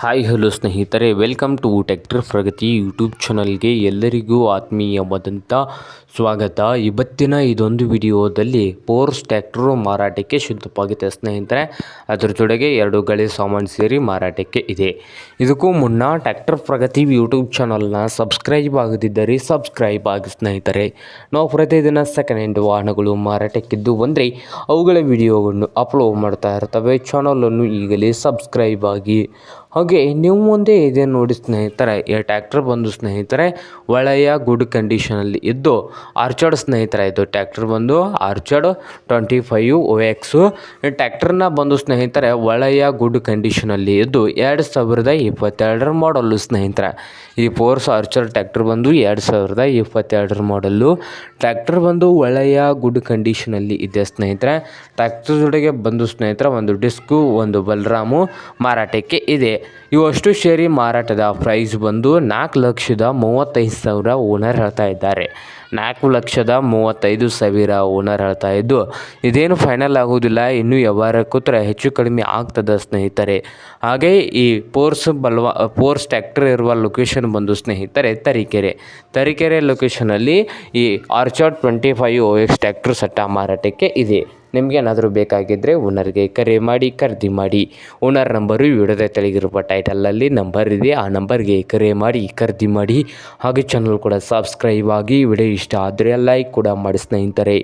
Hi hello ಸ್ನೇಹಿತರೆ, welcome to tractor Pragati YouTube ಚಾನಲ್ಗೆ ಎಲ್ಲರಿಗೂ ಆತ್ಮೀಯವಾದಂಥ ಸ್ವಾಗತ. ಇವತ್ತಿನ ಇದೊಂದು ವಿಡಿಯೋದಲ್ಲಿ ಪೋರ್ಸ್ ಟ್ರ್ಯಾಕ್ಟರು ಮಾರಾಟಕ್ಕೆ ಶುದ್ಧವಾಗಿದೆ ಸ್ನೇಹಿತರೆ. ಅದರ ಜೊತೆಗೆ 2 ಗಾಳಿ ಸಾಮಾನು ಸೇರಿ ಮಾರಾಟಕ್ಕೆ ಇದೆ. ಇದಕ್ಕೂ ಮುನ್ನ ಟ್ರ್ಯಾಕ್ಟರ್ ಪ್ರಗತಿ ಯೂಟ್ಯೂಬ್ ಚಾನಲ್ನ ಸಬ್ಸ್ಕ್ರೈಬ್ ಆಗದಿದ್ದರೆ ಸಬ್ಸ್ಕ್ರೈಬ್ ಆಗಿ ಸ್ನೇಹಿತರೆ. ನಾವು ಪ್ರತಿದಿನ ಸೆಕೆಂಡ್ ಹ್ಯಾಂಡ್ ವಾಹನಗಳು ಮಾರಾಟಕ್ಕಿದ್ದು ಬಂದರೆ ಅವುಗಳ ವಿಡಿಯೋವನ್ನು ಅಪ್ಲೋಡ್ ಮಾಡ್ತಾ ಇರ್ತವೆ. ಚಾನಲನ್ನು ಈಗಲೇ ಸಬ್ಸ್ಕ್ರೈಬ್ ಆಗಿ. ಹಾಗೆ ನೀವು ಮುಂದೆ ಇದೆ ನೋಡಿ ಸ್ನೇಹಿತರೆ, ಈ ಟ್ರ್ಯಾಕ್ಟರ್ ಬಂದು ಸ್ನೇಹಿತರೆ ಒಳ್ಳೆಯ ಗುಡ್ ಕಂಡೀಷನಲ್ಲಿ ಇದ್ದು ಆರ್ಚರ್ಡ್ ಸ್ನೇಹಿತರೆ. ಇದು ಟ್ರ್ಯಾಕ್ಟರ್ ಬಂದು ಆರ್ಚರ್ಡ್ 25 OX. ಈ ಟ್ರ್ಯಾಕ್ಟರ್ನ ಬಂದು ಸ್ನೇಹಿತರೆ ಒಳ್ಳೆಯ ಗುಡ್ ಕಂಡೀಷನಲ್ಲಿ ಇದ್ದು 2022 ಮಾಡಲ್ಲು ಸ್ನೇಹಿತರೆ. ಈ ಫೋರ್ಸ್ ಆರ್ಚರ್ಡ್ ಟ್ರ್ಯಾಕ್ಟರ್ ಬಂದು 2022 ಮಾಡಲ್ಲು. ಟ್ರ್ಯಾಕ್ಟರ್ ಬಂದು ಒಳ್ಳೆಯ ಗುಡ್ ಕಂಡೀಷನಲ್ಲಿ ಇದೆ ಸ್ನೇಹಿತರೆ. ಟ್ರ್ಯಾಕ್ಟರ್ ಜೊತೆಗೆ ಬಂದು ಸ್ನೇಹಿತರೆ ಒಂದು ಡಿಸ್ಕು, ಒಂದು ಬಲರಾಮು ಮಾರಾಟಕ್ಕೆ ಇದೆ. ಇವಷ್ಟು ಸೇರಿ ಮಾರಾಟದ ಪ್ರೈಸ್ ಬಂದು 4,35,000 ಓನರ್ ಹೇಳ್ತಾ ಇದ್ದಾರೆ. 4,35,000 ಓನರ್ ಹೇಳ್ತಾ ಇದ್ದು ಇದೇನು ಫೈನಲ್ ಆಗೋದಿಲ್ಲ, ಇನ್ನೂ ವ್ಯವಹಾರ ಕೂತ್ರೆ ಹೆಚ್ಚು ಕಡಿಮೆ ಆಗ್ತದೆ ಸ್ನೇಹಿತರೆ. ಹಾಗೆ ಈ ಫೋರ್ಸ್ ಟ್ರ್ಯಾಕ್ಟರ್ ಇರುವ ಲೊಕೇಶನ್ ಬಂದು ಸ್ನೇಹಿತರೆ ತರೀಕೆರೆ ಲೊಕೇಶನಲ್ಲಿ ಈ ಆರ್ಚರ್ಡ್ 25 OX ಟ್ರ್ಯಾಕ್ಟರ್ ಸಟ್ಟ ಮಾರಾಟಕ್ಕೆ ಇದೆ. ನಿಮಗೇನಾದರೂ ಬೇಕಾಗಿದ್ದರೆ ಓನರ್ಗೆ ಕರೆ ಮಾಡಿ ಖರೀದಿ ಮಾಡಿ. ಓನರ್ ನಂಬರು ವಿಡಿಯೋದ ತೆಳಗಿರುವ ಟೈಟಲಲ್ಲಿ ನಂಬರ್ ಇದೆ, ಆ ನಂಬರ್ಗೆ ಕರೆ ಮಾಡಿ ಖರೀದಿ ಮಾಡಿ. ಹಾಗೆ ಚಾನಲ್ ಕೂಡ ಸಬ್ಸ್ಕ್ರೈಬ್ ಆಗಿ. ವಿಡಿಯೋ ಇಷ್ಟ ಆದರೆ ಲೈಕ್ ಕೂಡ ಮಾಡಿ ಸ್ನೇಹಿತರೆ.